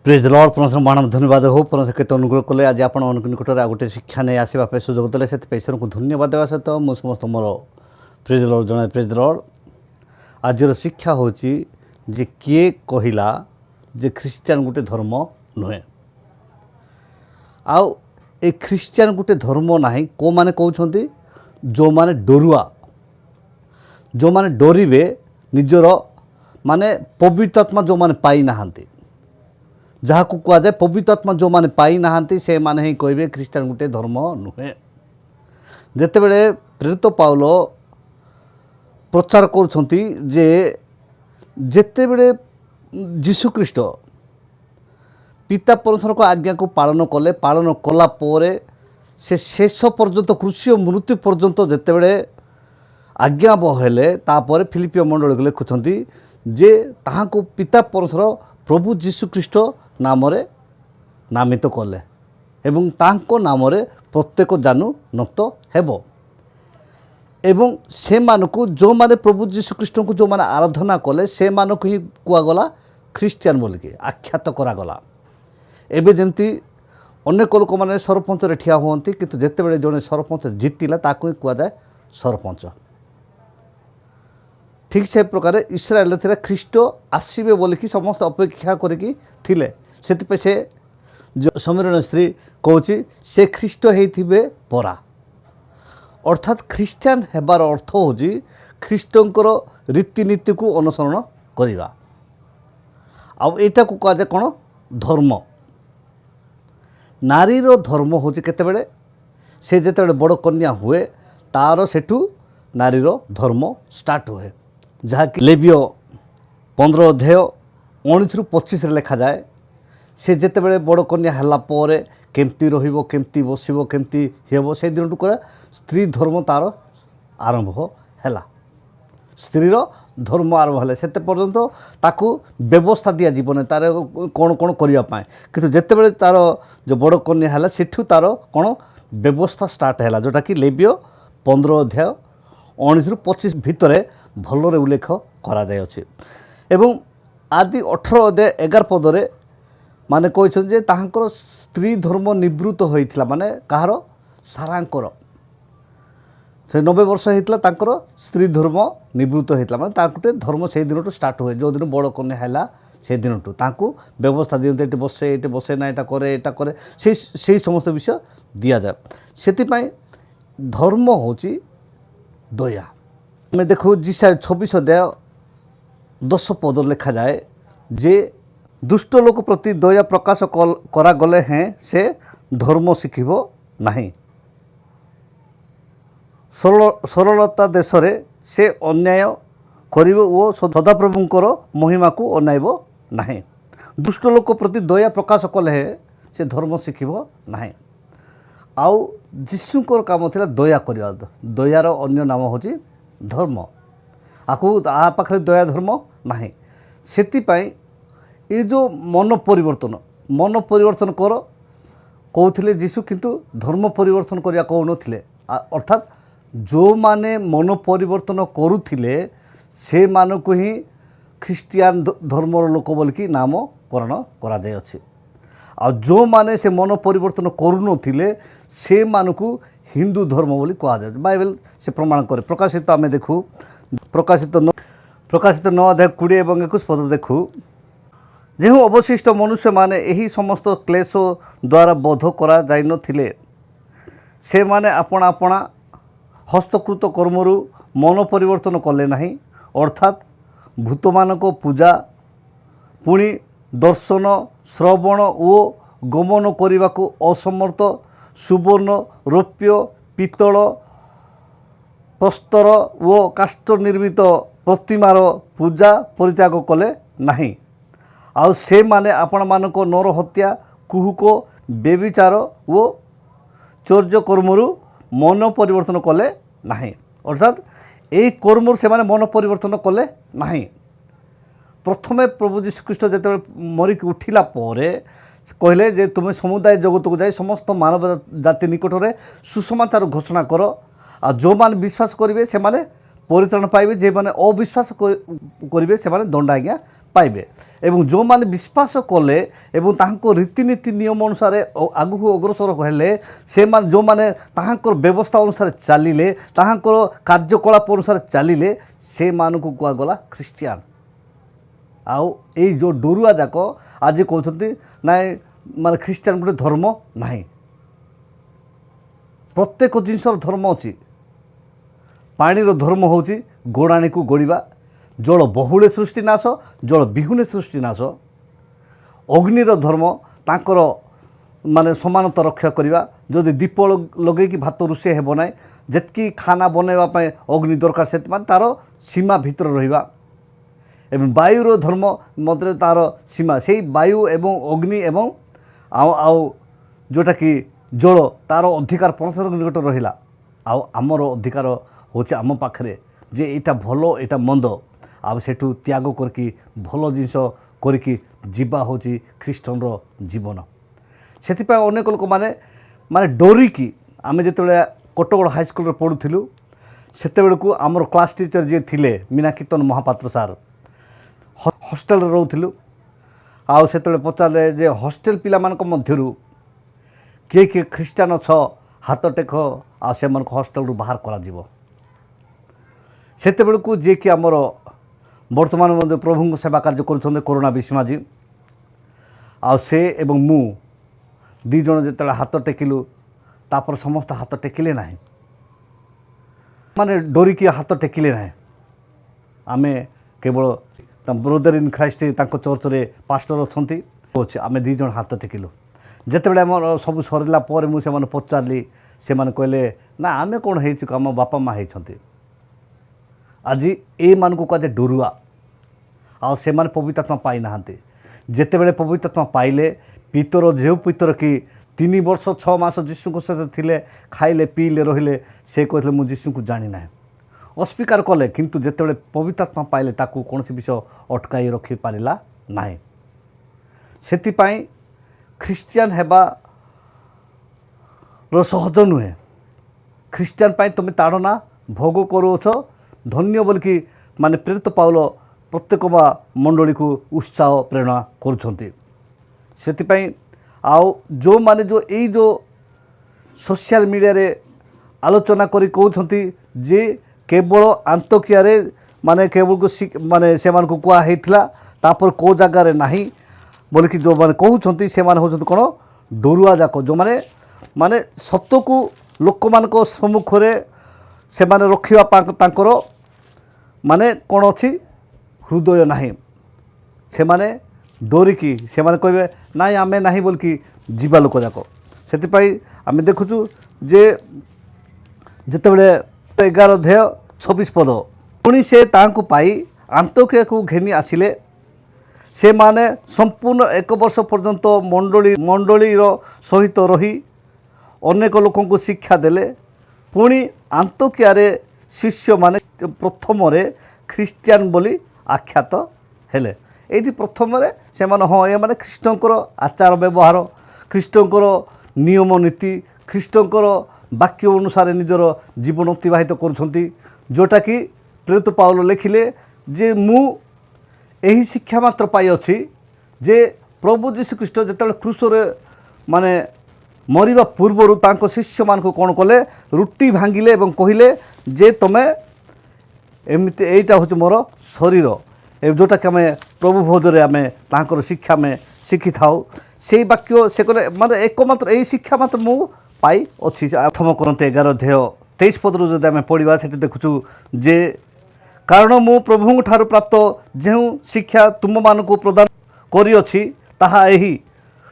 Praise Lord परमेश्वर मानव धन्यवाद हो परमेश्वर केत अनुग्रह कले आज आप निकट में गोटे शिक्षा नहीं आसवाई सुजोग देते से ईश्वर को धन्यवाद देवा सहित मुझे समस्त मोर प्रेज लॉर्ड जन प्रेज लॉर्ड आज शिक्षा हूँ जे किए कहला जे ख्रीस्टियान गोटे धर्म नुहे आउ ए ख्रीस्टियान गोटे धर्म ना कौ मैंने कहते जो माने डरुआ जो माने डरवे निजर माने पवित्र आत्मा जो माने पाई नाहांती जहाँ को कह जाए पवित्र आत्मा जो माने पाई नाहांती से माने ही कहे ख्रीस्टियान गोटे धर्म नुहे जिते बड़े प्रेरित पाउल प्रचार करुछंती जे जेते बड़े जीशु ख्रीस्ट पिता परमेश्वर को आज्ञा को पालन कले पालन कला पोरे से शेष पर्यंत कृषि और मृत्यु पर्यंत जिते बड़े आज्ञा बहेले तापर फिलिपिय मंडल को लिखुंट जे ताहा को पिता परमेश्वर प्रभु जीशु ख्रीस्ट नाम नामित कले एवं तांको नाम प्रत्येक जानू नत हेबो एवं से मानकु जो माने प्रभु जीशु ख्रीस्ट को जो माने आराधना कले से मानकु ही कुआगला ख्रीस्टियान बोलिकी आख्यात करागला एबे जमती अनेक लोक मैंने सरपंच ठिया हुअंती किंतु जेते बेले जड़े सरपंच जीतिला ताकू ही कुआ जाए सरपंच ठीक से प्रकार इस्राएल थे ख्रीस्ट आसबे बोलिकी समस्त अपेक्षा करिकी थिले सेतिपे से जो समीरण स्त्री कहूँ से ख्रीस्ट होइथिबे परा अर्थात ख्रीस्टियान हेबार अर्थ हूँ ख्रीस्टंकर रीतिनीति को अनुसरण करिबा आउ एटा को कहा जाए कौन धर्म नारीर धर्म हूँ केतेबेले से जेतेबेले बड़ कन्या हुए तार सेठू नारीर धर्म स्टार्ट हुए जहाँकि लेविय 15 अध्याय 19 ରୁ 25 लिखा जाए से जेतेबेले बड़ कन्या हला पोरे केमती रहिबो केमती बसिबो केमती हेबो से दिन टुकरा स्त्री धर्म तार आरंभ हैला स्त्रीर धर्म आरंभ है से पर्यंत ताकू व्यवस्था दिया जीवन तार कौन कौन करने किंतु जितेबाला तार जो बड़ कन्या है सेठू तार कौन व्यवस्था स्टार्ट है जोटा कि लेविय 15 अध्याय 19 ରୁ 25 भितर भलरे उल्लेख करा जाय अछि एवं आदि 18 अध्याय 11 पदरे माने कहछन जे ताहांकर स्त्री धर्म निवृत्त होइथिला माने कहार सारांकर से 90 वर्ष होता तांकर स्त्री धर्म निवृत्त होता माने ताकुटे धर्म से दिन स्टार्ट हुए जो दिन बड़ कन्या है से दिन ताकू व्यवस्था दिखते ये बसे ना यहाँ करे से समस्त विषय दि जाए से धर्म हूँ दया आम देखो जिसा 26 अध्याय 10 पद लिखा जाए जे दुष्ट लोक प्रति दया प्रकाश करागले हैं से धर्म शिखिब नहीं सरलता देश रे से अन्याय करिब ओ सदाप्रभुंकर महिमा को अनाइब नहीं दुष्ट लोक प्रति दया प्रकाश कले से धर्म शिखिब नहीं आउ जीशुकर काम थिला दया करिया दयार अन्य नाम होची धर्म आकु आ पाखरे दया धर्म नहीं सेतिपाई ये जो मन परिवर्तन कर कहते जीशु किंतु धर्म परिवर्तन करिया कहउनथिले अर्थात जो माने मन परिवर्तन करुथिले से मानक ही ख्रीस्टियान धर्मर लोक बोलिकी नामकरण करा जाय अछि आ जो माने से मन परिवर्तन करुनथिले से मानकु हिंदू धर्म बोली कहा जाय बाइबल से प्रमाण करे प्रकाशित आमे देखु प्रकाशित 9 अध्याय 20 एवं 21 पद देखु जेहु अवशिष्ट मनुष्य माने यही समस्त क्लेश द्वारा बोध करा जाय नथिले से माने अपना अपना हस्तकृत कर्मरु मन परिवर्तन कले नहीं अर्थात भूत मानक पूजा पुणी दर्शन श्रवण और गमन करने को असमर्थ सुवर्ण रौप्य पितल प्रस्तर और काष्ठ निर्मित प्रतिमार पूजा परित्याग कले नहीं आउ से माने आपण मानक नर हत्या कुहुक बेविचार और चौर्य कर्मरु मन परिवर्तन कले नहीं अर्थात यही कर्म से मन परिवर्तन कले नहीं प्रथमे प्रभु जीशु ख्रीस्ट जो मरिक उठिला परे कहले जे तुम्हें समुदाय जगत को जाए समस्त मानव जाति निकट में सुसमाचार घोषणा कर आ जो मान विश्वास करेंगे से माने परित्राण पाइबे, जे माने अविश्वास करिवे से माने दंडाज्ञा पाइबे। एवं जो माने विश्वास कले एवं ताहाको रीतिनीति नियम अनुसार आगु अग्रसर हेले से माने जो माने ताहाकर व्यवस्था अनुसार चलिले ताहाकर कार्यकलाप अनुसार चलिले से मानकु कुआ गला ख्रिस्टियान। आउ ए जो डरुआ जाक आज कहते ना माने ख्रिस्टियान गोटे धर्म नाही, प्रत्येक जिनसर धर्म अच्छी। पानीर धर्म हूँ गोड़ाणी को गोड़ा, जल बहुले सृष्टिनाश जल विहुने सृष्टिनाश। अग्निर धर्म तांकर माने समानता रक्षा करवा, जदि दीप लगे भात रोषे हेब ना, जितकी खाना बनवाई अग्नि दरकार से तार सीमा भितर रहिबा। एवं वायुर धर्म मध्य तार सीमा से वायु एवं अग्नि एवं आउ जोटा कि जल तार अधिकार परमेश्वर निकट रहिला। आमर अधिकार हूँ आम पाखे जे यहाँ भल यहाँ मंद आ सेठू त्याग करके भल जिनस करके जीवा हूँ ख्रीष्टान जीवन। से अनेक लोक माने माने डरिकी आम जो कटगड़ हाईस्कल पढ़ुलु से को आमर क्लास टीचर जी थे मीनाकीर्तन महापात्र सार हॉस्टेल रोलु। आउ से पचारे जे हॉस्टेल पिला मध्यरु किए किए ख्रीष्टान अछ हाथ टेक आ से हॉस्टेल रू बाहर करा जीवो। सेते को जे कि आमर वर्तमान मध्य प्रभु सेवा कार्य करुछन्ते करुणा विश्वमाजी आ से एवं मु दी जन जेते हाथ टेकिलु तापर समस्त हाथ टेकिले ना, माने डरिकी हाथ टेकिले ना। आमे केवल ब्रदर इन ख्राइस्ट तांको चर्च रे पास्टर अछंती आमे दी जन हाथ टेकिलु। जेतेबेले आम सब सरला पर मु से पचारि से कहले ना आमे कौन हो आम बापा माँ होती। आज ए मान को कहे डरुआ आ से माने पवित्र आत्मा पाई नाहांती। जेतेबेले पवित्र आत्मा पाइले पितर जो पितर कि 3 वर्ष 6 मास जीशु को सहित थिले खाइले पीले रहिले से कहते मु जीशु को जानी ना, अस्वीकार कले। किंतु जेतेबेले पवित्र आत्मा पाइले ताकू कौन विषय अटकाई रखी पारिला नाही। सेतिपाई ख्रिस्टियान हेबा सहज नुहे। ख्रिस्टियान पाई तुम ताड़ना भोग करुछ धन्य बोलिकी माने प्रेरित पाउल प्रत्येक मंडली को उत्साह प्रेरणा करुछंती। सेतिपाई आउ जो माने जो यही जो सोशल मीडिया रे आलोचना करी कहउछंती जे केवल आंतकिया रे माने केवल को माने से मान को कुआ हेथिला तापर को जगह रे नाही बोलिकी जो माने कहउछंती से माने होछंती कोन डरुआ जाक जो माने माने सत्य को लोक मान को सम्मुख रे से माने रखिवा तांकर माने कौन अच्छी हृदय नाही। से माने डरिकी से माने कहबे नाई आमे नाही बोलकी जीवा लोक जाक। से आम देखुचु जे जितेबले 11 अध्याय 26 पद पुणी से तांकु पाई आंतकिया को घेनी आसिले। से माने संपूर्ण 1 वर्ष पर्यंत मंडलीर सहित रही अनेक लोक को शिक्षा देले। पुणी आंतकिया रे शिष्य माने प्रथम रे ख्रिस्टियान बोली आख्यात हेले। ये प्रथम रे से माने हाँ ये माने ख्रीष्टंकर आचार व्यवहार ख्रीष्टंकर नियम नीति ख्रीष्टंकर वाक्य अनुसार निजर जीवन अतिबाहित करुछंती। जोटा कि प्रेरित पाउल लिखिले जे मु एही शिक्षा मात्र पाई अछि जे प्रभु जीशु ख्रीष्ट जेतेबेले क्रूसरे माने मरिबा पूर्वरु तांको शिष्य मान को कौन कले रुटी भांगिले एवं कहिले जे तमे एमती एटा होछ मोर शरीर जोटा कि आम प्रभु भोजरे आम तांकर शिक्षा में शिखी थाउ से वाक्य से कले मतलब एकमात्र यही शिक्षा मात्र मु पाई अच्छी। प्रथम करते 11 अध्याय 23 पद जब आम पढ़ा से देखुचु जे कारण मु प्रभु ठारू प्राप्त जो शिक्षा तुम मान को प्रदान करिअछि ताहा एही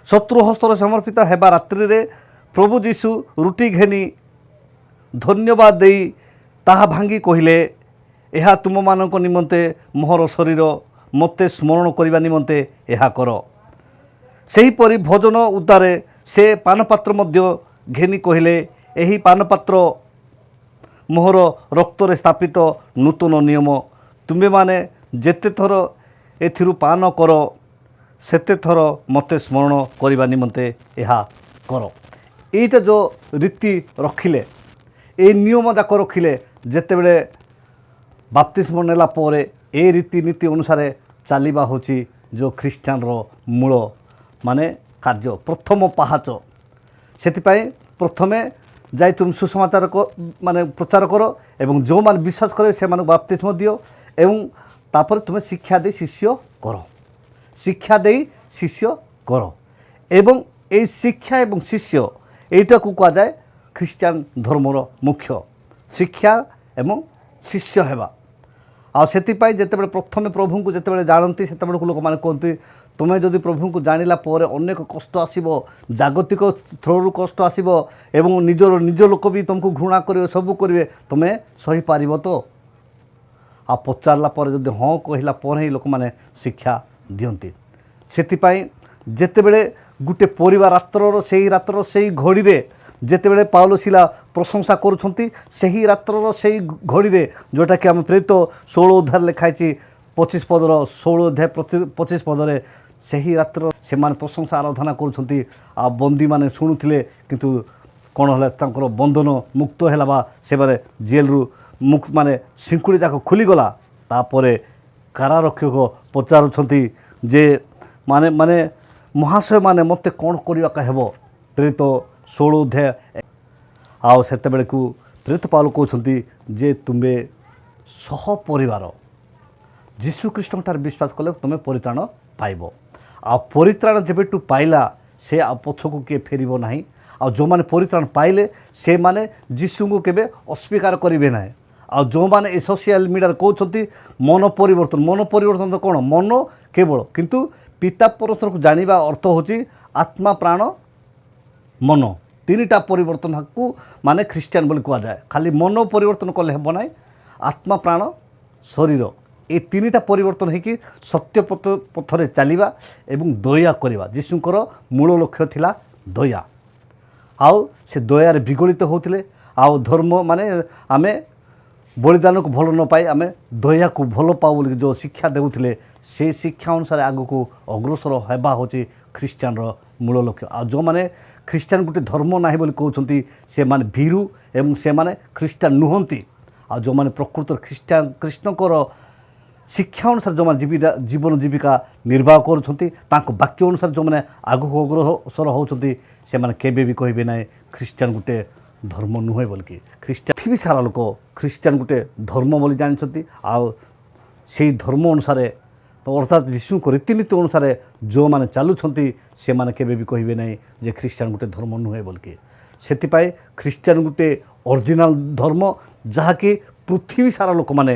शत्रु हस्तर समर्पित हेबा रात्रि रे प्रभु जीशु रुटी घेनी धन्यवाद देई ताहा भांगी कहिले एहा तुम मानक निमंते मोहर शरीर मते स्मरण करने निमंते एहा कर। सही परी भोजन उद्धारे से पानपात्र मध्य घेनी कहिले एही पानपात्र मोहर रक्तरे स्थापित नूतन नियम तुम्बे माने जेते थर एथिरु पान कर सेते थर मते स्मरण करने निमंते एहा कर। एटा जो रीति रखिले ए नियम जाक रखिले जेतेबेले ବାପ୍ତିସ୍ମ ନେଲା ପରେ ଏ ରୀତିନୀତି ଅନୁସାରେ ଚାଲିବା ହେଉଛି ଯେଉଁ ଖ୍ରୀଷ୍ଟିଆନର ମୂଳ ମାନେ କାର୍ଯ୍ୟ, ପ୍ରଥମ ପାହାଚ। ସେଥିପାଇଁ ପ୍ରଥମେ ଯାଇ ତୁମେ ସୁସମାଚାର ମାନେ ପ୍ରଚାର କର ଏବଂ ଯେଉଁମାନେ ବିଶ୍ୱାସ କରିବେ ସେମାନଙ୍କୁ ବାପ୍ତିସ୍ମ ଦିଅ ଏବଂ ତାପରେ ତୁମେ ଶିକ୍ଷା ଦେଇ ଶିଷ୍ୟ କର, ଶିକ୍ଷା ଦେଇ ଶିଷ୍ୟ କର। ଏବଂ এই ଶିକ୍ଷା ଏବଂ ଶିଷ୍ୟ এইଟାକୁ କୁହାଯାଏ ଖ୍ରୀଷ୍ଟିଆନ ଧର୍ମର ମୁଖ୍ୟ, ଶିକ୍ଷା ଏବଂ ଶିଷ୍ୟ ହେବା। ଆଉ ସେଥିପାଇଁ ଯେତେବେଳେ ପ୍ରଥମେ ପ୍ରଭୁଙ୍କୁ ଯେତେବେଳେ ଜାଣନ୍ତି ସେତେବେଳକୁ ଲୋକମାନେ କୁହନ୍ତି ତୁମେ ଯଦି ପ୍ରଭୁଙ୍କୁ ଜାଣିଲା ପରେ ଅନେକ କଷ୍ଟ ଆସିବ, ଜାଗତିକ ଥ୍ରୋରୁ କଷ୍ଟ ଆସିବ ଏବଂ ନିଜ ଲୋକ ବି ତୁମକୁ ଘୃଣା କରିବେ, ସବୁ କରିବେ, ତୁମେ ସହିପାରିବ ତ? ଆଉ ପଚାରିଲା ପରେ ଯଦି ହଁ କହିଲା ପରେ ହିଁ ଲୋକମାନେ ଶିକ୍ଷା ଦିଅନ୍ତି। ସେଥିପାଇଁ ଯେତେବେଳେ ଗୋଟେ ପରିବାର ରାତ୍ରର ସେଇ ଘଡ଼ିରେ ଯେତେବେଳେ ପାଉଲ ଶିଲା ପ୍ରଶଂସା କରୁଛନ୍ତି, ସେହି ରାତ୍ରର ସେଇ ଘଡ଼ିରେ ଯେଉଁଟାକି ଆମେ ପ୍ରେରିତ 16 ଅଧ୍ୟାୟରେ ଲେଖା ହେଇଛି 25 ପଦର 16 ଅଧ୍ୟାୟ 25 ପଦରେ ସେହି ରାତ୍ର ସେମାନେ ପ୍ରଶଂସା ଆରାଧନା କରୁଛନ୍ତି। ଆଉ ବନ୍ଦୀମାନେ ଶୁଣୁଥିଲେ କିନ୍ତୁ କ'ଣ ହେଲା, ତାଙ୍କର ବନ୍ଧନ ମୁକ୍ତ ହେଲା ବା ସେମାନେ ଜେଲରୁ ମାନେ ଶିଙ୍କୁଳି ଯାକ ଖୋଲିଗଲା। ତାପରେ କାରାରକ୍ଷକ ପଚାରୁଛନ୍ତି ଯେ ମାନେ ମହାଶୟ ମାନେ ମୋତେ କ'ଣ କରିବାକୁ ହେବ? ପ୍ରେରିତ 16 ଅଧ୍ୟାୟ। ଆଉ ସେତେବେଳକୁ ପ୍ରେରିତ ପାଉଲ କହୁଛନ୍ତି ଯେ ତୁମେ ସହ ପରିବାର ଯୀଶୁଖ୍ରୀଷ୍ଟଙ୍କଠାରେ ବିଶ୍ୱାସ କଲେ ତୁମେ ପରିତ୍ରାଣ ପାଇବ। ଆଉ ପରିତ୍ରାଣ ଯେବେଠୁ ପାଇଲା ସେ ଆଉ ପଛକୁ କିଏ ଫେରିବ ନାହିଁ। ଆଉ ଯେଉଁମାନେ ପରିତ୍ରାଣ ପାଇଲେ ସେମାନେ ଯୀଶୁଙ୍କୁ କେବେ ଅସ୍ୱୀକାର କରିବେ ନାହିଁ। ଆଉ ଯେଉଁମାନେ ଏ ସୋସିଆଲ ମିଡ଼ିଆରେ କହୁଛନ୍ତି ମନ ପରିବର୍ତ୍ତନ ତ କ'ଣ? ମନ କେବଳ, କିନ୍ତୁ ପିତା ପରମେଶ୍ୱରକୁ ଜାଣିବା ଅର୍ଥ ହେଉଛି ଆତ୍ମା, ପ୍ରାଣ, ମନ, ତିନିଟା ପରିବର୍ତ୍ତନକୁ ମାନେ ଖ୍ରୀଷ୍ଟିଆନ ବୋଲି କୁହାଯାଏ। ଖାଲି ମନ ପରିବର୍ତ୍ତନ କଲେ ହେବ ନାହିଁ, ଆତ୍ମା, ପ୍ରାଣ, ଶରୀର, ଏ ତିନିଟା ପରିବର୍ତ୍ତନ ହେଇକି ସତ୍ୟ ପଥରେ ଚାଲିବା ଏବଂ ଦୟା କରିବା। ଯୀଶୁଙ୍କର ମୂଳ ଲକ୍ଷ୍ୟ ଥିଲା ଦୟା। ଆଉ ସେ ଦୟାରେ ବିଗଳିତ ହେଉଥିଲେ। ଆଉ ଧର୍ମ ମାନେ ଆମେ ବଳିଦାନକୁ ଭଲ ନ ପାଇ ଆମେ ଦୟାକୁ ଭଲ ପାଉ ବୋଲି ଯେଉଁ ଶିକ୍ଷା ଦେଉଥିଲେ, ସେ ଶିକ୍ଷା ଅନୁସାରେ ଆଗକୁ ଅଗ୍ରସର ହେବା ହେଉଛି ଖ୍ରୀଷ୍ଟିଆନର ମୂଳ ଲକ୍ଷ୍ୟ। ଆଉ ଯେଉଁମାନେ ଖ୍ରୀଷ୍ଟିଆନ ଗୋଟେ ଧର୍ମ ନାହିଁ ବୋଲି କହୁଛନ୍ତି ସେମାନେ ଭୀରୁ ଏବଂ ସେମାନେ ଖ୍ରୀଷ୍ଟିଆନ ନୁହନ୍ତି। ଆଉ ଯେଉଁମାନେ ପ୍ରକୃତରେ କୃଷ୍ଣଙ୍କର ଶିକ୍ଷା ଅନୁସାରେ ଯେଉଁମାନେ ଜୀବନ ଜୀବିକା ନିର୍ବାହ କରୁଛନ୍ତି, ତାଙ୍କ ବାକ୍ୟ ଅନୁସାରେ ଯେଉଁମାନେ ଆଗକୁ ଅଗ୍ରସର ହେଉଛନ୍ତି, ସେମାନେ କେବେ ବି କହିବେ ନାହିଁ ଖ୍ରୀଷ୍ଟିଆନ ଗୋଟେ ଧର୍ମ ନୁହେଁ ବୋଲିକି। ପୃଥିବୀ ସାରା ଲୋକ ଖ୍ରୀଷ୍ଟିଆନ ଗୋଟେ ଧର୍ମ ବୋଲି ଜାଣିଛନ୍ତି। ଆଉ ସେଇ ଧର୍ମ ଅନୁସାରେ ଅର୍ଥାତ୍ ଯୀଶୁଙ୍କ ରୀତିନୀତି ଅନୁସାରେ ଯେଉଁମାନେ ଚାଲୁଛନ୍ତି ସେମାନେ କେବେ ବି କହିବେ ନାହିଁ ଯେ ଖ୍ରୀଷ୍ଟିଆନ ଗୋଟେ ଧର୍ମ ନୁହେଁ ବୋଲିକି। ସେଥିପାଇଁ ଖ୍ରୀଷ୍ଟିଆନ ଗୋଟେ ଅରିଜିନାଲ ଧର୍ମ, ଯାହାକି ପୃଥିବୀ ସାରା ଲୋକମାନେ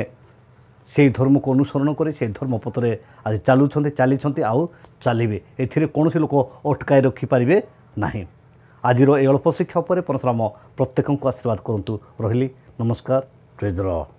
ସେହି ଧର୍ମକୁ ଅନୁସରଣ କରି ସେହି ଧର୍ମ ପଥରେ ଆଜି ଚାଲିଛନ୍ତି ଆଉ ଚାଲିବେ। ଏଥିରେ କୌଣସି ଲୋକ ଅଟକାଇ ରଖିପାରିବେ ନାହିଁ। ଆଜିର ଏ ଅଳ୍ପ ଶିକ୍ଷା ଉପରେ ପରମେଶ୍ୱର ଆମ ପ୍ରତ୍ୟେକଙ୍କୁ ଆଶୀର୍ବାଦ କରନ୍ତୁ। ରହିଲି, ନମସ୍କାର, ପ୍ରେଜ୍ ଦ ଲର୍ଡ।